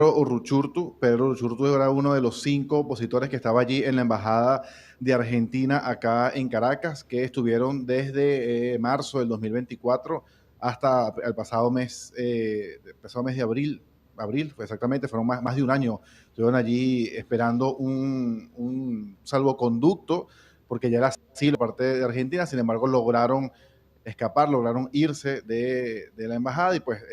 Pedro Uruchurtu era uno de los 5 opositores que estaba allí en la embajada de Argentina acá en Caracas, que estuvieron desde marzo del 2024 hasta el pasado mes de abril, fue exactamente, fueron más de un año, estuvieron allí esperando un salvoconducto, porque ya era asilo por parte de Argentina. Sin embargo lograron escapar, lograron irse de la embajada y pues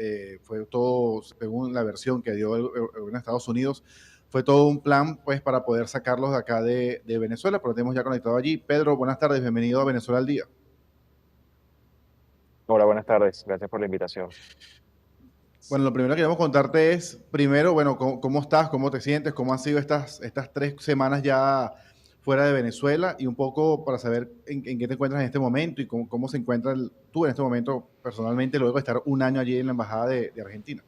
fue todo, según la versión que dio en Estados Unidos, fue todo un plan pues para poder sacarlos de acá de Venezuela, pero tenemos ya conectado allí. Pedro, buenas tardes, bienvenido a Venezuela al Día. Hola, buenas tardes. Gracias por la invitación. Bueno, lo primero que queremos contarte es, primero, bueno, cómo estás, cómo te sientes, cómo han sido estas 3 semanas ya fuera de Venezuela y un poco para saber en qué te encuentras en este momento y cómo se encuentra tú en este momento personalmente luego de estar un año allí en la Embajada de Argentina.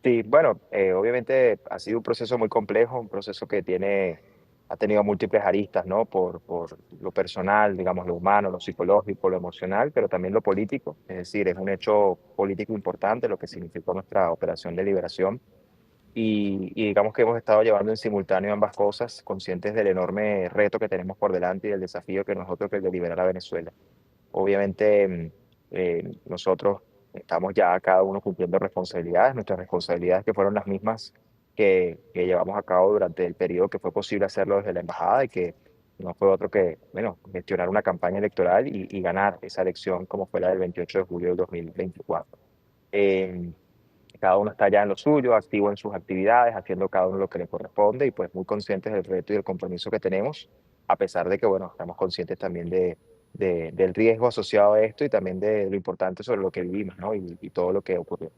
Sí, bueno, obviamente ha sido un proceso muy complejo, un proceso que ha tenido múltiples aristas, ¿no? Por lo personal, digamos, lo humano, lo psicológico, lo emocional, pero también lo político. Es decir, es un hecho político importante lo que significó nuestra operación de liberación. Y digamos que hemos estado llevando en simultáneo ambas cosas, conscientes del enorme reto que tenemos por delante y del desafío que nosotros que es de liberar a Venezuela. Obviamente, nosotros estamos ya cada uno cumpliendo responsabilidades, nuestras responsabilidades que fueron las mismas que llevamos a cabo durante el periodo que fue posible hacerlo desde la embajada y que no fue otro que, bueno, gestionar una campaña electoral y ganar esa elección como fue la del 28 de julio del 2024. Eh, Cada uno está ya en lo suyo, activo en sus actividades, haciendo cada uno lo que le corresponde y pues muy conscientes del reto y del compromiso que tenemos, a pesar de que, bueno, estamos conscientes también del riesgo asociado a esto y también de lo importante sobre lo que vivimos, ¿no? Y todo lo que ocurrió.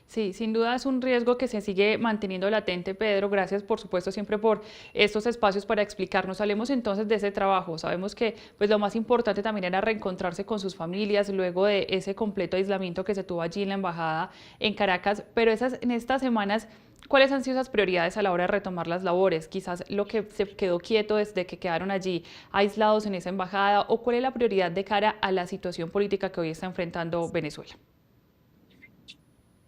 Sí, sin duda es un riesgo que se sigue manteniendo latente, Pedro. Gracias, por supuesto, siempre por estos espacios para explicarnos. Hablemos entonces de ese trabajo. Sabemos que pues, lo más importante también era reencontrarse con sus familias luego de ese completo aislamiento que se tuvo allí en la embajada en Caracas. Pero en estas semanas, ¿cuáles han sido esas prioridades a la hora de retomar las labores? Quizás lo que se quedó quieto desde que quedaron allí aislados en esa embajada, o cuál es la prioridad de cara a la situación política que hoy está enfrentando Venezuela.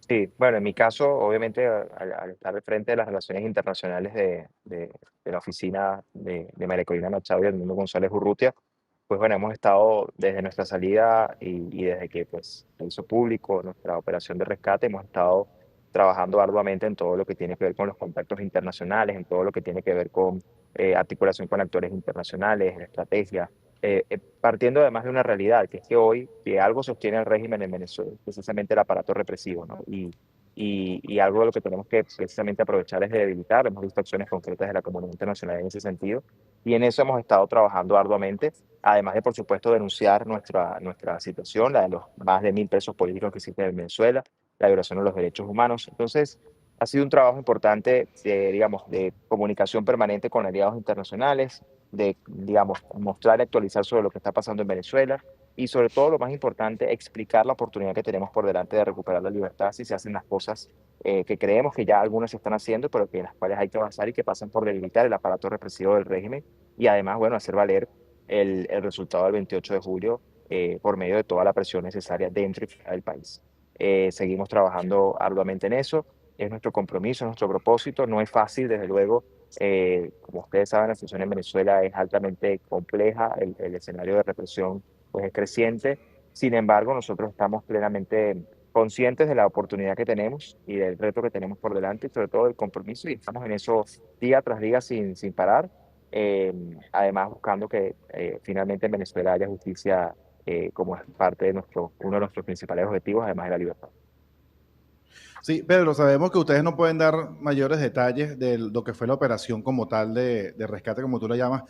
Sí, bueno, en mi caso, obviamente, al estar al frente de las relaciones internacionales de la oficina de María Corina Machado y Edmundo González Urrutia, pues bueno, hemos estado desde nuestra salida y desde que pues, se hizo público nuestra operación de rescate, hemos estado trabajando arduamente en todo lo que tiene que ver con los contactos internacionales, en todo lo que tiene que ver con articulación con actores internacionales, estrategia, partiendo además de una realidad, que es que hoy, que algo sostiene al régimen en Venezuela, es precisamente el aparato represivo, ¿no? Y algo de lo que tenemos que precisamente aprovechar es de debilitar. Hemos visto acciones concretas de la comunidad internacional en ese sentido, y en eso hemos estado trabajando arduamente, además de, por supuesto, denunciar nuestra situación, la de los más de 1.000 presos políticos que existen en Venezuela, la violación de los derechos humanos. Entonces, ha sido un trabajo importante, digamos, de comunicación permanente con aliados internacionales, de, digamos, mostrar y actualizar sobre lo que está pasando en Venezuela y sobre todo, lo más importante, explicar la oportunidad que tenemos por delante de recuperar la libertad si se hacen las cosas que creemos que ya algunas se están haciendo, pero que en las cuales hay que avanzar y que pasan por debilitar el aparato represivo del régimen y además, bueno, hacer valer el resultado del 28 de julio por medio de toda la presión necesaria dentro y fuera del país. Seguimos trabajando arduamente en eso, es nuestro compromiso, es nuestro propósito, no es fácil, desde luego. Como ustedes saben, la situación en Venezuela es altamente compleja, el escenario de represión pues, es creciente. Sin embargo, nosotros estamos plenamente conscientes de la oportunidad que tenemos y del reto que tenemos por delante y sobre todo del compromiso y estamos en eso día tras día sin parar. Eh, Además, buscando que finalmente en Venezuela haya justicia como es parte de uno de nuestros principales objetivos, además de la libertad. Sí, Pedro, sabemos que ustedes no pueden dar mayores detalles de lo que fue la operación como tal de rescate, como tú la llamas,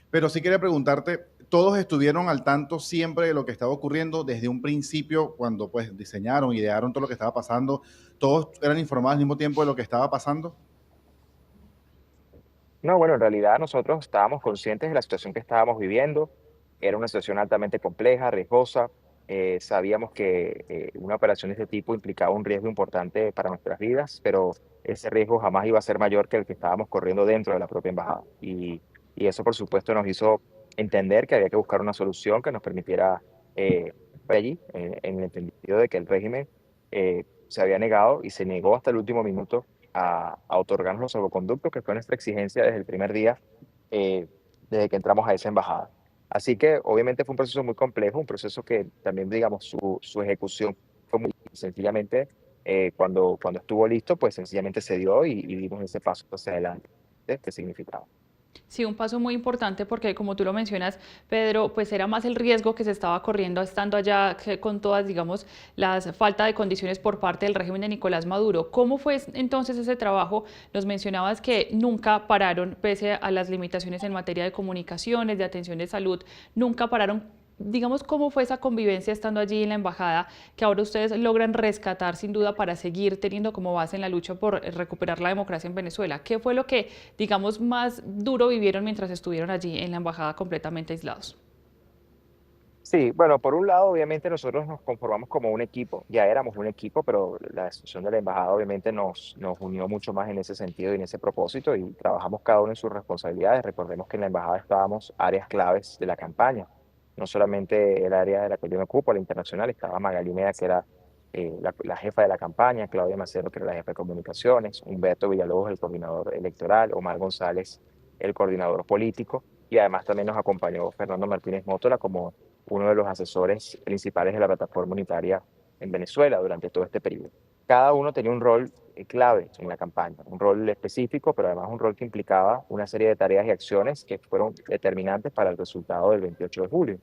pero sí quería preguntarte, ¿todos estuvieron al tanto siempre de lo que estaba ocurriendo desde un principio, cuando pues diseñaron, idearon todo lo que estaba pasando? ¿Todos eran informados al mismo tiempo de lo que estaba pasando? No, bueno, en realidad nosotros estábamos conscientes de la situación que estábamos viviendo. Era una situación altamente compleja, riesgosa. Sabíamos que una operación de este tipo implicaba un riesgo importante para nuestras vidas, pero ese riesgo jamás iba a ser mayor que el que estábamos corriendo dentro de la propia embajada. Y eso, por supuesto, nos hizo entender que había que buscar una solución que nos permitiera estar allí, en el entendido de que el régimen se había negado y se negó hasta el último minuto a otorgarnos los salvoconductos, que fue nuestra exigencia desde el primer día, eh, desde que entramos a esa embajada. Así que obviamente fue un proceso muy complejo, un proceso que también, digamos, su ejecución fue muy sencillamente, cuando estuvo listo, pues sencillamente se dio y dimos ese paso hacia adelante, que significaba. Sí, un paso muy importante porque como tú lo mencionas, Pedro, pues era más el riesgo que se estaba corriendo estando allá con todas, digamos, las falta de condiciones por parte del régimen de Nicolás Maduro. ¿Cómo fue entonces ese trabajo? Nos mencionabas que nunca pararon, pese a las limitaciones en materia de comunicaciones, de atención de salud, nunca pararon. Digamos, ¿cómo fue esa convivencia estando allí en la embajada que ahora ustedes logran rescatar sin duda para seguir teniendo como base en la lucha por recuperar la democracia en Venezuela? ¿Qué fue lo que, digamos, más duro vivieron mientras estuvieron allí en la embajada completamente aislados? Sí, bueno, por un lado, obviamente nosotros nos conformamos como un equipo, ya éramos un equipo, pero la decisión de la embajada obviamente nos unió mucho más en ese sentido y en ese propósito y trabajamos cada uno en sus responsabilidades. Recordemos que en la embajada estábamos áreas claves de la campaña, no solamente el área de la que yo me ocupo, la internacional, estaba Magali Meda, que era la jefa de la campaña, Claudia Macero, que era la jefa de comunicaciones, Humberto Villalobos, el coordinador electoral, Omar González, el coordinador político, y además también nos acompañó Fernando Martínez Mótola como uno de los asesores principales de la plataforma unitaria en Venezuela durante todo este periodo. Cada uno tenía un rol clave en la campaña, un rol específico, pero además un rol que implicaba una serie de tareas y acciones que fueron determinantes para el resultado del 28 de julio.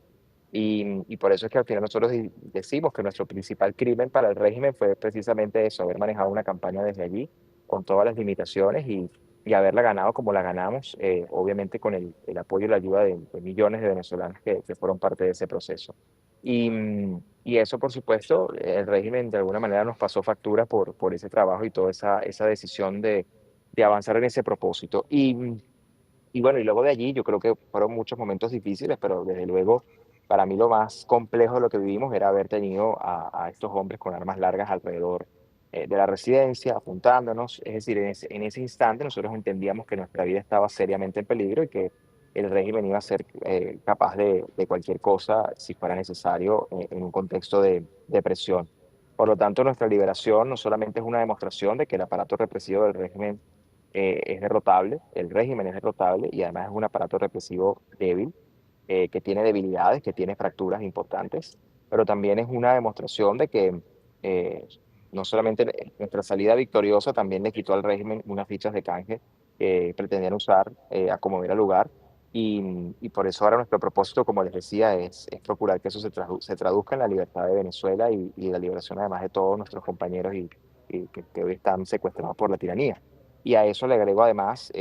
Y por eso es que al final nosotros decimos que nuestro principal crimen para el régimen fue precisamente eso, haber manejado una campaña desde allí con todas las limitaciones y haberla ganado como la ganamos, obviamente con el apoyo y la ayuda de millones de venezolanos que fueron parte de ese proceso. Y eso, por supuesto, el régimen de alguna manera nos pasó factura por ese trabajo y toda esa decisión de avanzar en ese propósito. Y bueno, y luego de allí yo creo que fueron muchos momentos difíciles, pero desde luego para mí lo más complejo de lo que vivimos era haber tenido a estos hombres con armas largas alrededor de la residencia, apuntándonos. Es decir, en ese instante nosotros entendíamos que nuestra vida estaba seriamente en peligro y que el régimen iba a ser capaz de cualquier cosa si fuera necesario en un contexto de presión. Por lo tanto, nuestra liberación no solamente es una demostración de que el aparato represivo del régimen es derrotable, el régimen es derrotable y además es un aparato represivo débil, que tiene debilidades, que tiene fracturas importantes, pero también es una demostración de que eh, no solamente nuestra salida victoriosa también le quitó al régimen unas fichas de canje que pretendían usar a como era lugar. Y por eso ahora nuestro propósito, como les decía, es procurar que eso se traduzca en la libertad de Venezuela y la liberación además de todos nuestros compañeros y que hoy están secuestrados por la tiranía. Y a eso le agrego además,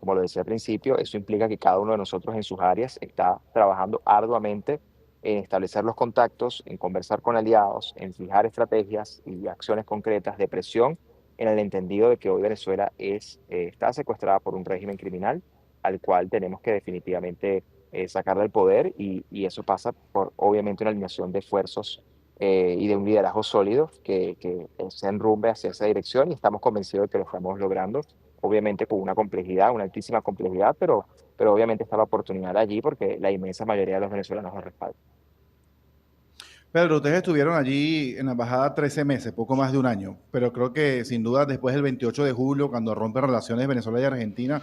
como lo decía al principio, eso implica que cada uno de nosotros en sus áreas está trabajando arduamente en establecer los contactos, en conversar con aliados, en fijar estrategias y acciones concretas de presión en el entendido de que hoy Venezuela está secuestrada por un régimen criminal al cual tenemos que definitivamente sacar del poder y eso pasa por obviamente una alineación de esfuerzos y de un liderazgo sólido que se enrumbe hacia esa dirección y estamos convencidos de que lo estamos logrando, obviamente con una complejidad, una altísima complejidad, pero obviamente está la oportunidad allí porque la inmensa mayoría de los venezolanos nos respaldan. Pedro, ustedes estuvieron allí en la embajada 13 meses, poco más de un año, pero creo que sin duda después del 28 de julio, cuando rompen relaciones Venezuela y Argentina,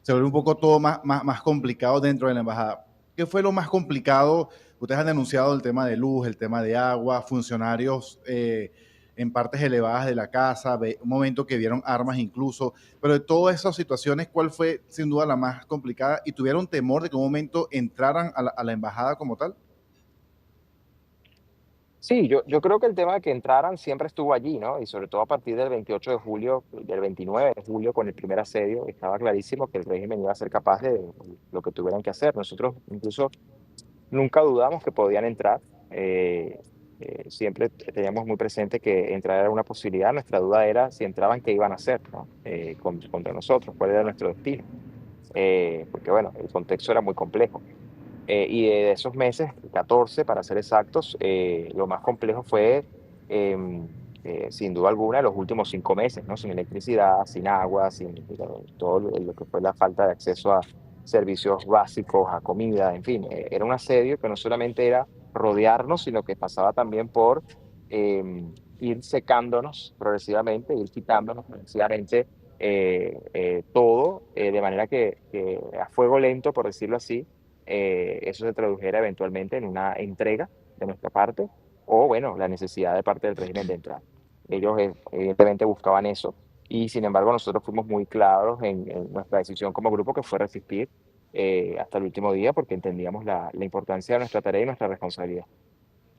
se vuelve un poco todo más complicado dentro de la embajada. ¿Qué fue lo más complicado? Ustedes han denunciado el tema de luz, el tema de agua, funcionarios en partes elevadas de la casa, un momento que vieron armas incluso, pero de todas esas situaciones, ¿cuál fue sin duda la más complicada? ¿Y tuvieron temor de que un momento entraran a la embajada como tal? Sí, yo creo que el tema de que entraran siempre estuvo allí, ¿no? Y sobre todo a partir del 28 de julio, del 29 de julio, con el primer asedio, estaba clarísimo que el régimen iba a ser capaz de lo que tuvieran que hacer. Nosotros incluso nunca dudamos que podían entrar. Siempre teníamos muy presente que entrar era una posibilidad. Nuestra duda era si entraban, qué iban a hacer, ¿no? Contra nosotros, cuál era nuestro destino. Porque bueno, el contexto era muy complejo. Y de esos meses, 14 para ser exactos, lo más complejo fue, sin duda alguna, los últimos 5 meses, ¿no? Sin electricidad, sin agua, sin todo lo que fue la falta de acceso a servicios básicos, a comida, en fin, era un asedio que no solamente era rodearnos, sino que pasaba también por ir secándonos progresivamente, ir quitándonos progresivamente todo, de manera que a fuego lento, por decirlo así, eso se tradujera eventualmente en una entrega de nuestra parte, o bueno, la necesidad de parte del régimen de entrar. Ellos evidentemente buscaban eso, y sin embargo nosotros fuimos muy claros en nuestra decisión como grupo, que fue resistir hasta el último día, porque entendíamos la importancia de nuestra tarea y nuestra responsabilidad.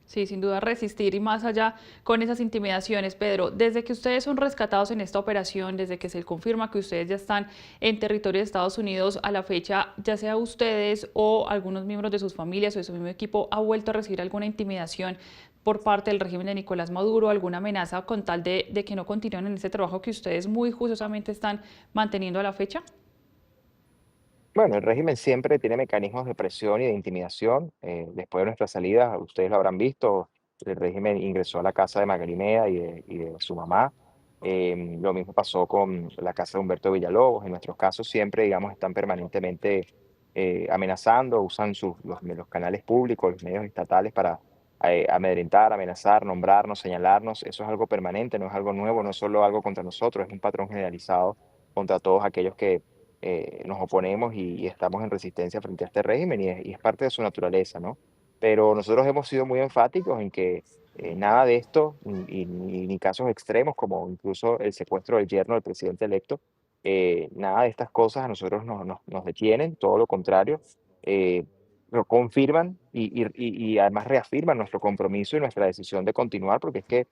Sí, sin duda resistir y más allá con esas intimidaciones, Pedro. Desde que ustedes son rescatados en esta operación, desde que se confirma que ustedes ya están en territorio de Estados Unidos a la fecha, ya sea ustedes o algunos miembros de sus familias o de su mismo equipo, ¿ha vuelto a recibir alguna intimidación por parte del régimen de Nicolás Maduro, alguna amenaza con tal de que no continúen en ese trabajo que ustedes muy juiciosamente están manteniendo a la fecha? Bueno, el régimen siempre tiene mecanismos de presión y de intimidación. Después de nuestra salida, ustedes lo habrán visto, el régimen ingresó a la casa de Magalinea y de su mamá. Lo mismo pasó con la casa de Humberto Villalobos. En nuestros casos siempre, digamos, están permanentemente amenazando, usan los canales públicos, los medios estatales para amedrentar, amenazar, nombrarnos, señalarnos. Eso es algo permanente, no es algo nuevo, no es solo algo contra nosotros, es un patrón generalizado contra todos aquellos que nos oponemos y estamos en resistencia frente a este régimen y es parte de su naturaleza, ¿no? Pero nosotros hemos sido muy enfáticos en que nada de esto, ni casos extremos como incluso el secuestro del yerno del presidente electo, nada de estas cosas a nosotros nos detienen, todo lo contrario, lo confirman y además reafirman nuestro compromiso y nuestra decisión de continuar, porque es que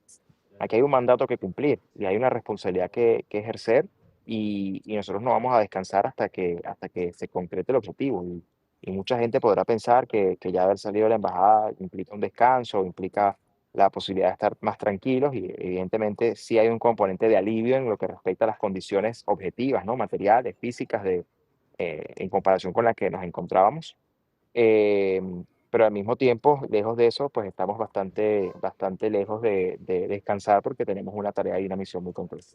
aquí hay un mandato que cumplir y hay una responsabilidad que ejercer y nosotros no vamos a descansar hasta que se concrete el objetivo. Y mucha gente podrá pensar que ya haber salido de la embajada implica un descanso, implica la posibilidad de estar más tranquilos y evidentemente sí hay un componente de alivio en lo que respecta a las condiciones objetivas, ¿no? Materiales, físicas, en comparación con las que nos encontrábamos. Pero al mismo tiempo, lejos de eso, pues estamos bastante lejos de descansar porque tenemos una tarea y una misión muy concreta.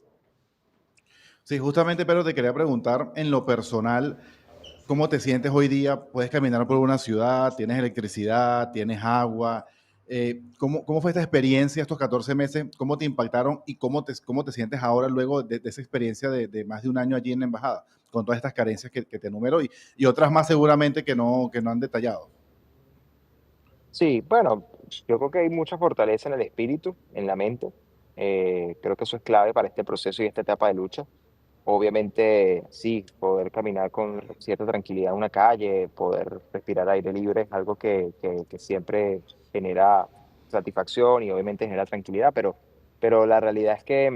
Sí, justamente, pero te quería preguntar en lo personal, ¿cómo te sientes hoy día? ¿Puedes caminar por una ciudad? ¿Tienes electricidad? ¿Tienes agua? ¿Cómo fue esta experiencia, estos 14 meses? ¿Cómo te impactaron y cómo te sientes ahora luego de esa experiencia de más de un año allí en la embajada, con todas estas carencias que te enumero y otras más seguramente que no han detallado? Sí, bueno, yo creo que hay mucha fortaleza en el espíritu, en la mente. Creo que eso es clave para este proceso y esta etapa de lucha. Obviamente, sí, poder caminar con cierta tranquilidad en una calle, poder respirar aire libre es algo que siempre genera satisfacción y obviamente genera tranquilidad, pero la realidad es que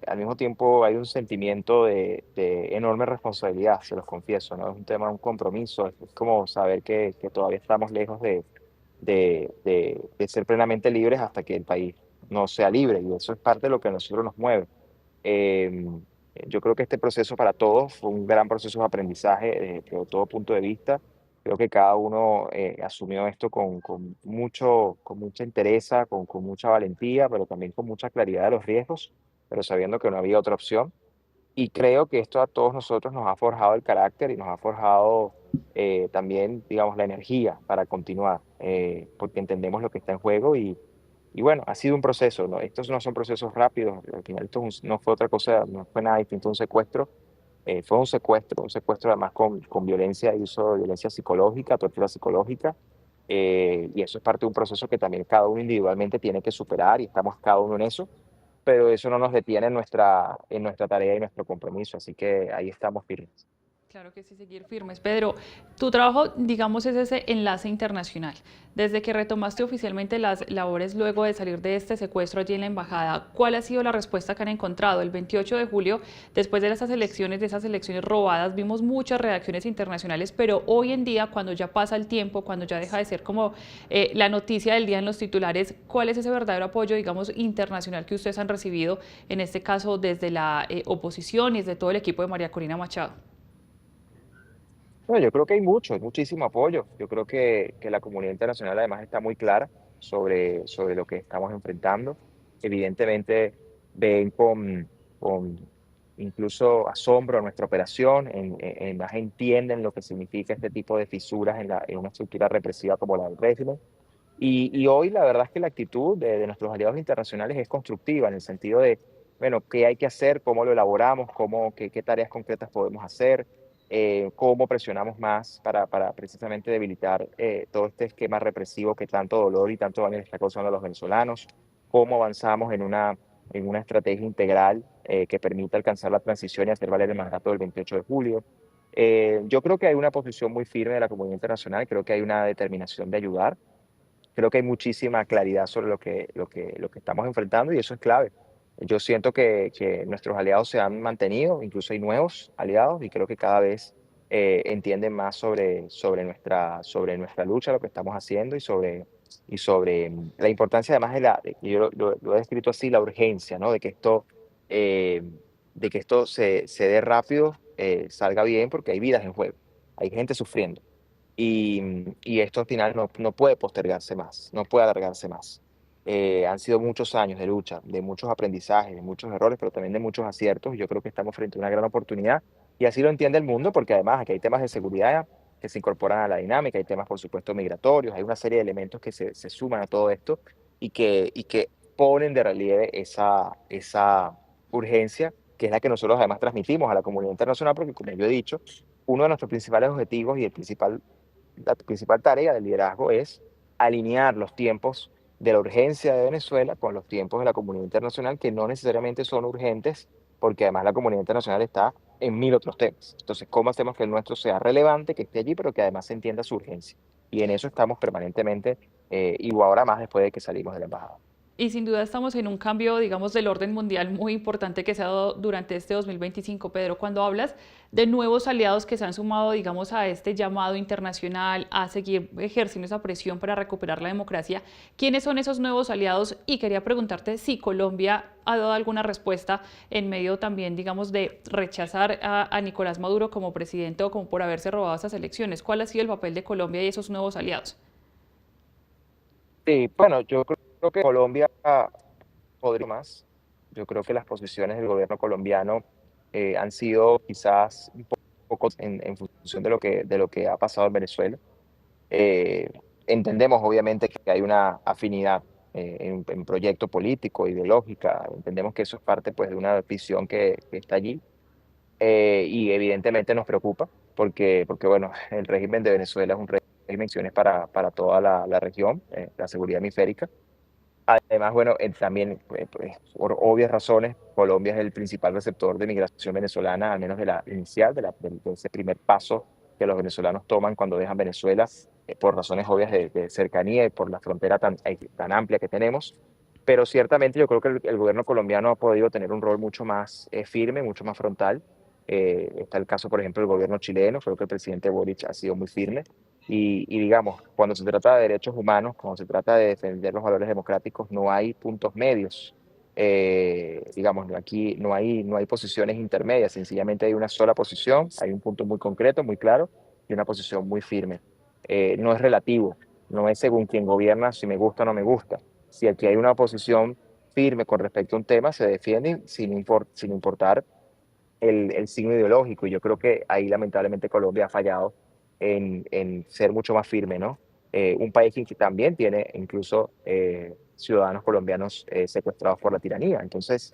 al mismo tiempo hay un sentimiento de enorme responsabilidad, se los confieso, ¿no? Es un tema, un compromiso, es como saber que todavía estamos lejos de ser plenamente libres hasta que el país no sea libre, y eso es parte de lo que a nosotros nos mueve. Em, yo creo que este proceso para todos fue un gran proceso de aprendizaje desde todo punto de vista. Creo que cada uno asumió esto con mucha entereza, con mucha valentía, pero también con mucha claridad de los riesgos, pero sabiendo que no había otra opción. Y creo que esto a todos nosotros nos ha forjado el carácter y nos ha forjado también, digamos, la energía para continuar, porque entendemos lo que está en juego y bueno, ha sido un proceso, ¿no? Estos no son procesos rápidos, al final esto no fue otra cosa, no fue nada distinto a un secuestro, fue un secuestro además con violencia y uso de violencia psicológica, tortura psicológica, y eso es parte de un proceso que también cada uno individualmente tiene que superar y estamos cada uno en eso, pero eso no nos detiene en nuestra tarea y nuestro compromiso, así que ahí estamos firmes. Claro que sí, seguir firmes. Pedro, tu trabajo, digamos, es ese enlace internacional. Desde que retomaste oficialmente las labores luego de salir de este secuestro allí en la embajada, ¿cuál ha sido la respuesta que han encontrado? El 28 de julio, después de esas elecciones robadas, vimos muchas reacciones internacionales, pero hoy en día, cuando ya pasa el tiempo, cuando ya deja de ser como la noticia del día en los titulares, ¿cuál es ese verdadero apoyo, digamos, internacional que ustedes han recibido, en este caso desde la oposición y desde todo el equipo de María Corina Machado? Bueno, yo creo que hay muchísimo apoyo. Yo creo que la comunidad internacional además está muy clara sobre lo que estamos enfrentando. Evidentemente ven con incluso asombro nuestra operación, más entienden lo que significa este tipo de fisuras en una estructura represiva como la del régimen. Y hoy la verdad es que la actitud de nuestros aliados internacionales es constructiva en el sentido de, bueno, qué hay que hacer, cómo lo elaboramos, qué tareas concretas podemos hacer, cómo presionamos más para precisamente debilitar todo este esquema represivo que tanto dolor y tanto daño le está causando a los venezolanos, cómo avanzamos en una estrategia integral que permita alcanzar la transición y hacer valer el mandato del 28 de julio. Yo creo que hay una posición muy firme de la comunidad internacional, creo que hay una determinación de ayudar. Creo que hay muchísima claridad sobre lo que estamos enfrentando y eso es clave. Yo siento que nuestros aliados se han mantenido, incluso hay nuevos aliados y creo que cada vez entienden más sobre nuestra lucha, lo que estamos haciendo y sobre la importancia además yo lo he descrito así, la urgencia, ¿no? Eh, de que esto se dé rápido, salga bien, porque hay vidas en juego, hay gente sufriendo. Y esto al final no puede postergarse más, no puede alargarse más. Han sido muchos años de lucha, de muchos aprendizajes, de muchos errores, pero también de muchos aciertos. Yo creo que estamos frente a una gran oportunidad y así lo entiende el mundo, porque además aquí hay temas de seguridad que se incorporan a la dinámica, hay temas, por supuesto, migratorios, hay una serie de elementos que se suman a todo esto y que ponen de relieve esa urgencia, que es la que nosotros además transmitimos a la comunidad internacional, porque como yo he dicho, uno de nuestros principales objetivos y la principal tarea del liderazgo es alinear los tiempos de la urgencia de Venezuela con los tiempos de la comunidad internacional, que no necesariamente son urgentes, porque además la comunidad internacional está en mil otros temas. Entonces, ¿cómo hacemos que el nuestro sea relevante, que esté allí, pero que además se entienda su urgencia? Y en eso estamos permanentemente, y ahora más después de que salimos de la embajada. Y sin duda estamos en un cambio, digamos, del orden mundial muy importante que se ha dado durante este 2025, Pedro. Cuando hablas de nuevos aliados que se han sumado, digamos, a este llamado internacional a seguir ejerciendo esa presión para recuperar la democracia, ¿quiénes son esos nuevos aliados? Y quería preguntarte si Colombia ha dado alguna respuesta en medio también, digamos, de rechazar a Nicolás Maduro como presidente o como por haberse robado esas elecciones. ¿Cuál ha sido el papel de Colombia y esos nuevos aliados? Sí, bueno, yo creo que Colombia podría más. Yo creo que las posiciones del gobierno colombiano han sido quizás un poco en función de lo que ha pasado en Venezuela. Eh, Entendemos obviamente que hay una afinidad en proyecto político, ideológica, entendemos que eso es parte pues de una visión que está allí y evidentemente nos preocupa porque bueno, el régimen de Venezuela es un régimen de dimensiones para toda la región, la seguridad hemisférica. Además, bueno, también, pues, por obvias razones, Colombia es el principal receptor de migración venezolana, al menos de la inicial, de ese primer paso que los venezolanos toman cuando dejan Venezuela, por razones obvias de cercanía y por la frontera tan amplia que tenemos. Pero ciertamente yo creo que el gobierno colombiano ha podido tener un rol mucho más firme, mucho más frontal. Está el caso, por ejemplo, del gobierno chileno, creo que el presidente Boric ha sido muy firme. Y digamos, cuando se trata de derechos humanos, cuando se trata de defender los valores democráticos, no hay puntos medios. Digamos, aquí no hay posiciones intermedias, sencillamente hay una sola posición, hay un punto muy concreto, muy claro, y una posición muy firme. No es relativo, no es según quien gobierna si me gusta o no me gusta. Si aquí hay una posición firme con respecto a un tema, se defiende sin importar el signo ideológico. Y yo creo que ahí lamentablemente Colombia ha fallado en ser mucho más firme, ¿no? Un país que también tiene incluso ciudadanos colombianos secuestrados por la tiranía. Entonces,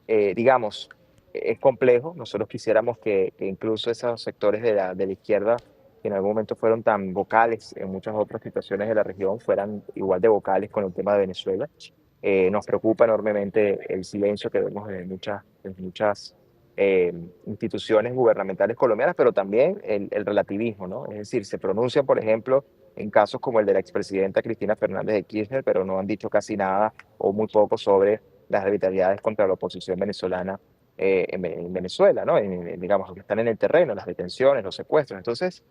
digamos, es complejo. Nosotros quisiéramos que incluso esos sectores de la izquierda, que en algún momento fueron tan vocales en muchas otras situaciones de la región, fueran igual de vocales con el tema de Venezuela. Nos preocupa enormemente el silencio que vemos en muchas eh, instituciones gubernamentales colombianas, pero también el relativismo, ¿no? Es decir, se pronuncian, por ejemplo, en casos como el de la expresidenta Cristina Fernández de Kirchner, pero no han dicho casi nada o muy poco sobre las arbitrariedades contra la oposición venezolana en Venezuela, ¿no? Digamos, los que están en el terreno, las detenciones, los secuestros. Entonces,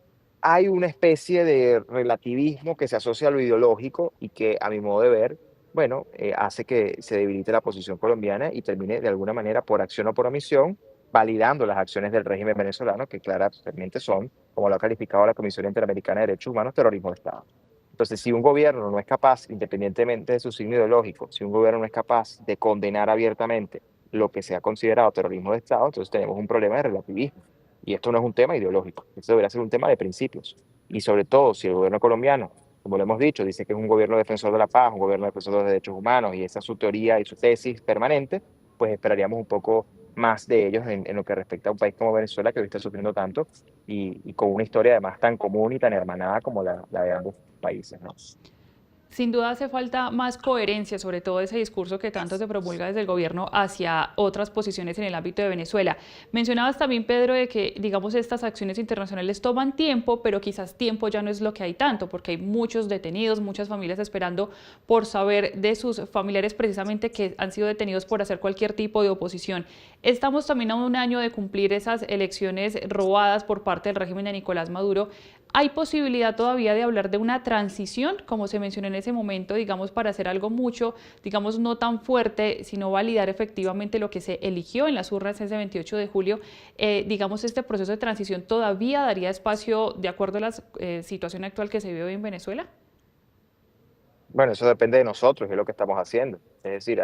hay una especie de relativismo que se asocia a lo ideológico y que, a mi modo de ver, bueno, hace que se debilite la posición colombiana y termine de alguna manera, por acción o por omisión, validando las acciones del régimen venezolano, que claramente son, como lo ha calificado la Comisión Interamericana de Derechos Humanos, terrorismo de Estado. Entonces, si un gobierno no es capaz, independientemente de su signo ideológico, si un gobierno no es capaz de condenar abiertamente lo que se ha considerado terrorismo de Estado, entonces tenemos un problema de relativismo. Y esto no es un tema ideológico, esto debería ser un tema de principios. Y sobre todo, si el gobierno colombiano como lo hemos dicho, dice que es un gobierno defensor de la paz, un gobierno defensor de los derechos humanos, y esa es su teoría y su tesis permanente, pues esperaríamos un poco más de ellos en lo que respecta a un país como Venezuela, que hoy está sufriendo tanto, y con una historia además tan común y tan hermanada como la de ambos países, ¿no? Sin duda hace falta más coherencia, sobre todo ese discurso que tanto se promulga desde el gobierno hacia otras posiciones en el ámbito de Venezuela. Mencionabas también, Pedro, de que, digamos, estas acciones internacionales toman tiempo, pero quizás tiempo ya no es lo que hay tanto, porque hay muchos detenidos, muchas familias esperando por saber de sus familiares precisamente que han sido detenidos por hacer cualquier tipo de oposición. Estamos también a un año de cumplir esas elecciones robadas por parte del régimen de Nicolás Maduro. ¿Hay posibilidad todavía de hablar de una transición, como se mencionó en ese momento, digamos, para hacer algo mucho, digamos, no tan fuerte, sino validar efectivamente lo que se eligió en las urnas ese 28 de julio? Digamos, este proceso de transición todavía daría espacio de acuerdo a la situación actual que se vive hoy en Venezuela? Bueno, eso depende de nosotros y es lo que estamos haciendo. Es decir,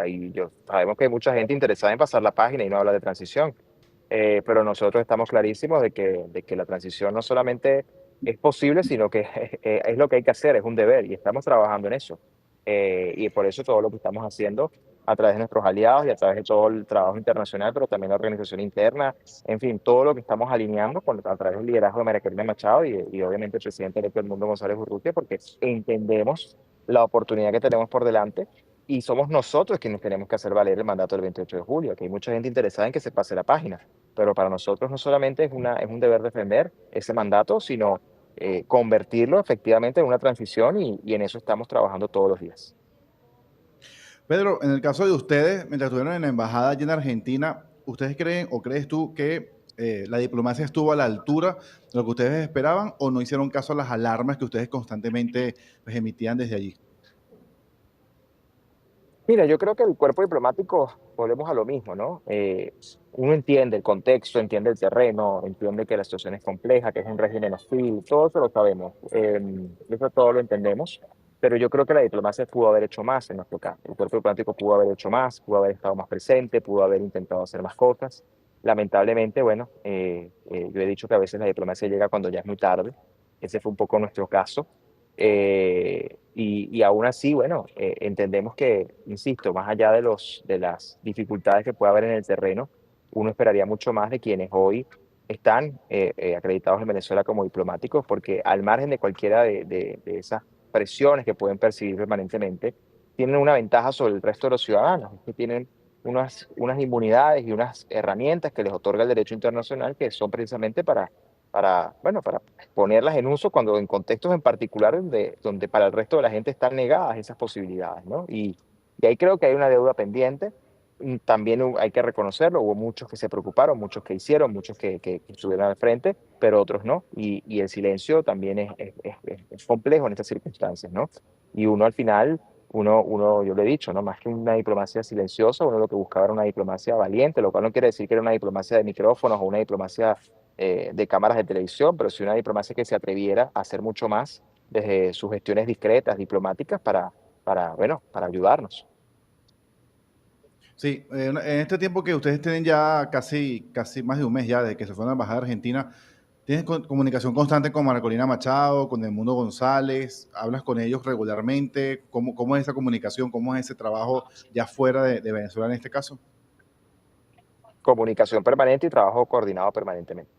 sabemos que hay mucha gente interesada en pasar la página y no habla de transición. Pero nosotros estamos clarísimos de que la transición no solamente es posible, sino que es lo que hay que hacer, es un deber y estamos trabajando en eso. Y por eso todo lo que estamos haciendo a través de nuestros aliados y a través de todo el trabajo internacional, pero también la organización interna, en fin, todo lo que estamos alineando a través del liderazgo de María Corina Machado y obviamente el presidente electo del mundo, González Urrutia, porque entendemos la oportunidad que tenemos por delante y somos nosotros quienes tenemos que hacer valer el mandato del 28 de julio, que hay mucha gente interesada en que se pase la página, pero para nosotros no solamente es un deber defender ese mandato, sino convertirlo efectivamente en una transición y en eso estamos trabajando todos los días. Pedro, en el caso de ustedes, mientras estuvieron en la embajada allí en Argentina, ¿ustedes creen o crees tú que la diplomacia estuvo a la altura de lo que ustedes esperaban o no hicieron caso a las alarmas que ustedes constantemente pues, emitían desde allí? Mira, yo creo que el cuerpo diplomático, volvemos a lo mismo, ¿no? Uno entiende el contexto, entiende el terreno, entiende que la situación es compleja, que es un régimen hostil, todo eso lo sabemos, eso todo lo entendemos, pero yo creo que la diplomacia pudo haber hecho más en nuestro caso. El cuerpo diplomático pudo haber hecho más, pudo haber estado más presente, pudo haber intentado hacer más cosas. Lamentablemente, bueno, yo he dicho que a veces la diplomacia llega cuando ya es muy tarde, ese fue un poco nuestro caso. Y aún así, bueno, entendemos que, insisto, más allá de las dificultades que puede haber en el terreno, uno esperaría mucho más de quienes hoy están acreditados en Venezuela como diplomáticos, porque al margen de cualquiera de esas presiones que pueden percibir permanentemente, tienen una ventaja sobre el resto de los ciudadanos, es que tienen unas inmunidades y unas herramientas que les otorga el derecho internacional que son precisamente bueno, para ponerlas en uso cuando en contextos en particular donde para el resto de la gente están negadas esas posibilidades, ¿no? Y ahí creo que hay una deuda pendiente. También hay que reconocerlo, hubo muchos que se preocuparon, muchos que hicieron, muchos que estuvieron al frente, pero otros no. Y el silencio también es complejo en estas circunstancias, ¿no? Y uno al final, yo lo he dicho, ¿no? Más que una diplomacia silenciosa, uno lo que buscaba era una diplomacia valiente, lo cual no quiere decir que era una diplomacia de micrófonos o una diplomacia de cámaras de televisión, pero sí una diplomacia que se atreviera a hacer mucho más desde sus gestiones discretas, diplomáticas, bueno, para ayudarnos. Sí, en este tiempo que ustedes tienen ya casi más de un mes ya desde que se fueron a la embajada de Argentina, ¿tienes comunicación constante con Marcolina Machado, con Edmundo González? ¿Hablas con ellos regularmente? ¿Cómo es esa comunicación? ¿Cómo es ese trabajo ya fuera de Venezuela en este caso? Comunicación permanente y trabajo coordinado permanentemente.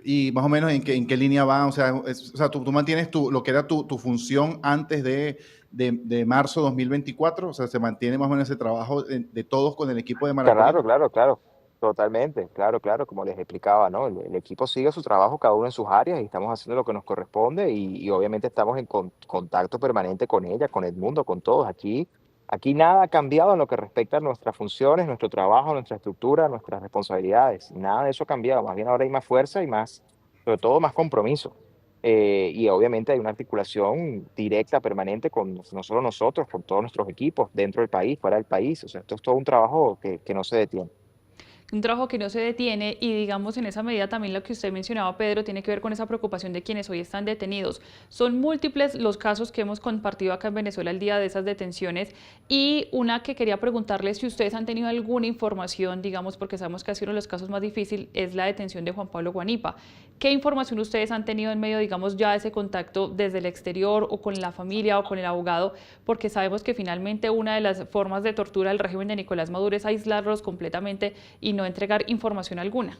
Y más o menos en qué línea van, o sea, tú mantienes lo que era tu función antes de marzo 2024, o sea, se mantiene más o menos ese trabajo de todos con el equipo de Claro, Maracolina. claro, claro, totalmente, claro, claro, como les explicaba, ¿no? El equipo sigue su trabajo, cada uno en sus áreas, y estamos haciendo lo que nos corresponde, y obviamente estamos en contacto permanente con ella, con Edmundo, con todos. Aquí nada ha cambiado en lo que respecta a nuestras funciones, nuestro trabajo, nuestra estructura, nuestras responsabilidades. Nada de eso ha cambiado, más bien ahora hay más fuerza y más, sobre todo más compromiso. Y obviamente hay una articulación directa, permanente con no solo nosotros, con todos nuestros equipos, dentro del país, fuera del país. O sea, esto es todo un trabajo que no se detiene. un trabajo que no se detiene y digamos en esa medida también lo que usted mencionaba, Pedro, tiene que ver con esa preocupación de quienes hoy están detenidos. Son múltiples los casos que hemos compartido acá en Venezuela el día de esas detenciones y una que quería preguntarles si ustedes han tenido alguna información, digamos, porque sabemos que ha sido uno de los casos más difíciles, es la detención de Juan Pablo Guanipa. ¿Qué información ustedes han tenido en medio, digamos, ya de ese contacto desde el exterior o con la familia o con el abogado? Porque sabemos que finalmente una de las formas de tortura del régimen de Nicolás Maduro es aislarlos completamente y no entregar información alguna.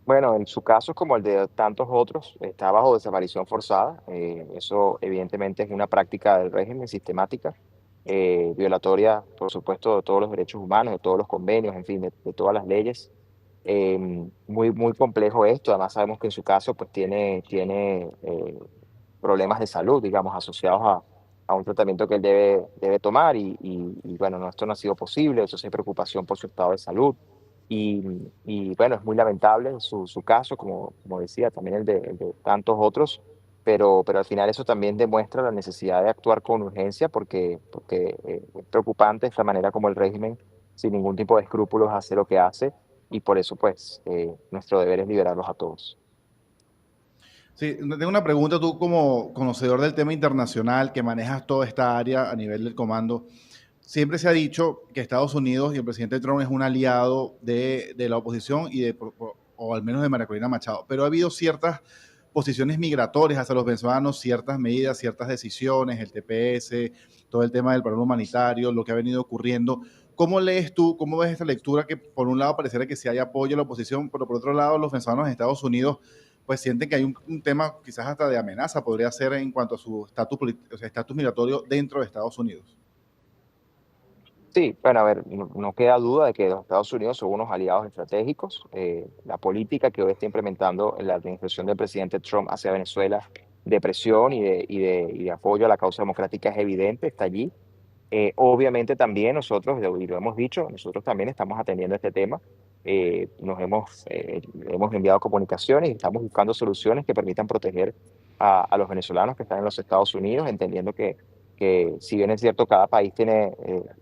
Bueno, en su caso, como el de tantos otros, está bajo desaparición forzada. Eso evidentemente es una práctica del régimen sistemática, violatoria, por supuesto, de todos los derechos humanos, de todos los convenios, en fin, de todas las leyes. Muy complejo esto. Además, sabemos que en su caso pues, tiene problemas de salud, digamos, asociados a un tratamiento que él debe tomar. Bueno, no, esto no ha sido posible. Entonces hay preocupación por su estado de salud. Bueno, es muy lamentable su caso, como decía, también el de tantos otros, pero al final eso también demuestra la necesidad de actuar con urgencia porque es preocupante esta manera como el régimen, sin ningún tipo de escrúpulos, hace lo que hace y por eso pues nuestro deber es liberarlos a todos. Sí, tengo una pregunta, tú como conocedor del tema internacional, que manejas toda esta área a nivel del comando. Siempre se ha dicho que Estados Unidos y el presidente Trump es un aliado de la oposición o al menos de María Corina Machado, pero ha habido ciertas posiciones migratorias hacia los venezolanos, ciertas medidas, ciertas decisiones, el TPS, todo el tema del programa humanitario, lo que ha venido ocurriendo. ¿Cómo lees tú, cómo ves esta lectura que por un lado pareciera que sí hay apoyo a la oposición, pero por otro lado los venezolanos en Estados Unidos pues sienten que hay un tema quizás hasta de amenaza, podría ser en cuanto a su estatus migratorio dentro de Estados Unidos? Sí, bueno, a ver, no queda duda de que los Estados Unidos son unos aliados estratégicos. La política que hoy está implementando la administración del presidente Trump hacia Venezuela de presión y de apoyo a la causa democrática es evidente, está allí. Obviamente también nosotros, y lo hemos dicho, nosotros también estamos atendiendo este tema. Hemos enviado comunicaciones y estamos buscando soluciones que permitan proteger a los venezolanos que están en los Estados Unidos, entendiendo que si bien es cierto, cada país tiene,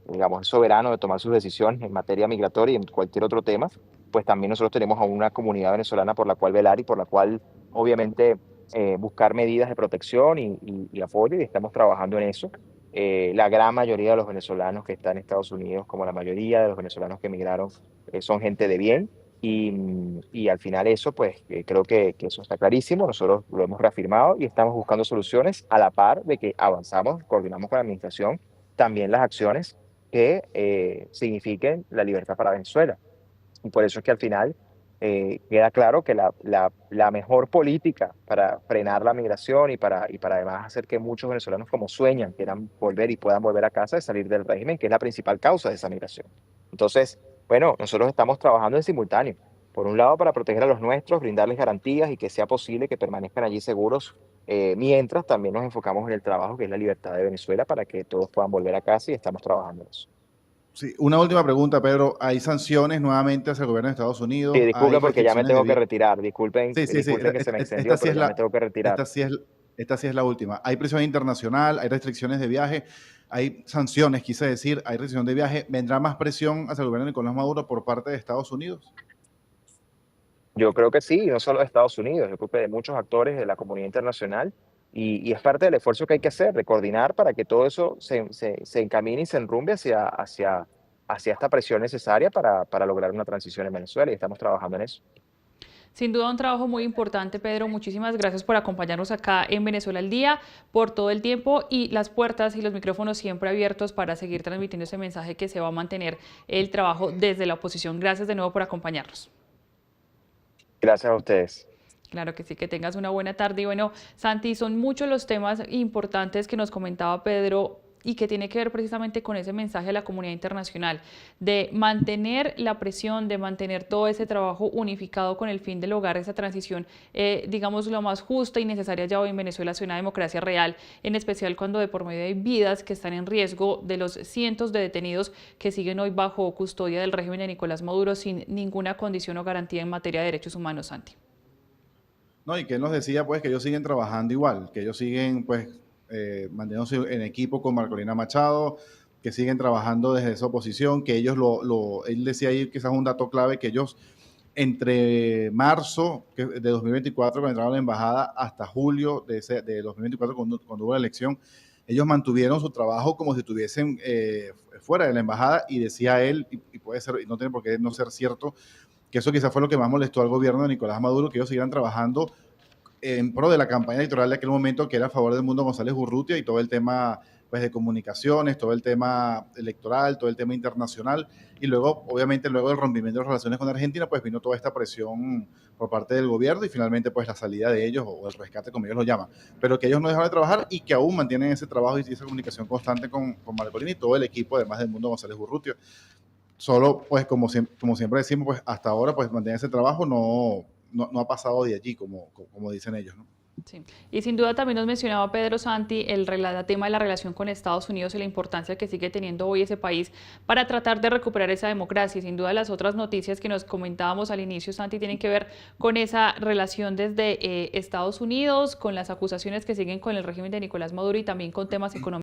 digamos, es soberano de tomar sus decisiones en materia migratoria y en cualquier otro tema, pues también nosotros tenemos a una comunidad venezolana por la cual velar y por la cual, obviamente, buscar medidas de protección y apoyo, y estamos trabajando en eso. La gran mayoría de los venezolanos que están en Estados Unidos, como la mayoría de los venezolanos que emigraron, son gente de bien. Y al final eso, pues creo que eso está clarísimo, nosotros lo hemos reafirmado y estamos buscando soluciones a la par de que avanzamos, coordinamos con la administración también las acciones que signifiquen la libertad para Venezuela. Y por eso es que al final queda claro que la mejor política para frenar la migración y para además hacer que muchos venezolanos como sueñan, quieran volver y puedan volver a casa, es salir del régimen, que es la principal causa de esa migración. Entonces, bueno, nosotros estamos trabajando en simultáneo. Por un lado, para proteger a los nuestros, brindarles garantías y que sea posible que permanezcan allí seguros, mientras también nos enfocamos en el trabajo que es la libertad de Venezuela para que todos puedan volver a casa y estamos trabajando en eso. Sí, una última pregunta, Pedro. ¿Hay sanciones nuevamente hacia el gobierno de Estados Sí, Unidos? ¿Hay disculpen porque ya me restricciones de tengo que viaje? retirar. Disculpen, Sí, sí, sí. disculpen que se me extendió, Esta sí pero es ya me tengo que retirar. esta sí es la última. ¿Hay presión internacional? ¿Hay restricciones de viaje? ¿Hay sanciones, quise decir? ¿Hay restricción de viaje? ¿Vendrá más presión hacia el gobierno de Nicolás Maduro por parte de Estados Unidos? Yo creo que sí, y no solo de Estados Unidos, yo creo que de muchos actores de la comunidad internacional, y es parte del esfuerzo que hay que hacer, de coordinar para que todo eso se encamine y se enrumbe hacia esta presión necesaria para lograr una transición en Venezuela, y estamos trabajando en eso. Sin duda un trabajo muy importante, Pedro. Muchísimas gracias por acompañarnos acá en Venezuela al Día, por todo el tiempo y las puertas y los micrófonos siempre abiertos para seguir transmitiendo ese mensaje que se va a mantener el trabajo desde la oposición. Gracias de nuevo por acompañarnos. Gracias a ustedes. Claro que sí, que tengas una buena tarde. Y bueno, Santi, son muchos los temas importantes que nos comentaba Pedro y que tiene que ver precisamente con ese mensaje a la comunidad internacional, de mantener la presión, de mantener todo ese trabajo unificado con el fin de lograr esa transición, digamos, lo más justa y necesaria ya hoy en Venezuela hacia una democracia real, en especial cuando de por medio hay vidas que están en riesgo de los cientos de detenidos que siguen hoy bajo custodia del régimen de Nicolás Maduro sin ninguna condición o garantía en materia de derechos humanos, Santi. No, y que él nos decía pues que ellos siguen trabajando igual, que ellos siguen pues manteniéndose en equipo con Marcolina Machado, que siguen trabajando desde esa oposición, que ellos él decía ahí quizás un dato clave, que ellos entre marzo de 2024, cuando entraron a la embajada, hasta julio de 2024, cuando hubo la elección, ellos mantuvieron su trabajo como si estuviesen fuera de la embajada, y decía él, y puede ser, y no tiene por qué no ser cierto, que eso quizás fue lo que más molestó al gobierno de Nicolás Maduro, que ellos siguieran trabajando en pro de la campaña electoral de aquel momento, que era a favor del Mundo González Urrutia, y todo el tema pues, de comunicaciones, todo el tema electoral, todo el tema internacional, y luego, obviamente, luego del rompimiento de relaciones con Argentina, pues vino toda esta presión por parte del gobierno, y finalmente pues la salida de ellos, o el rescate, como ellos lo llaman, pero que ellos no dejaron de trabajar, y que aún mantienen ese trabajo y esa comunicación constante con Marcolini y todo el equipo, además del Mundo González Urrutia. Solo, pues, como siempre decimos, pues hasta ahora, pues mantener ese trabajo no ha pasado de allí, como dicen ellos, ¿no? Sí. Y sin duda también nos mencionaba Pedro Santi el tema de la relación con Estados Unidos y la importancia que sigue teniendo hoy ese país para tratar de recuperar esa democracia. Y sin duda las otras noticias que nos comentábamos al inicio, Santi, tienen que ver con esa relación desde Estados Unidos, con las acusaciones que siguen con el régimen de Nicolás Maduro y también con temas económicos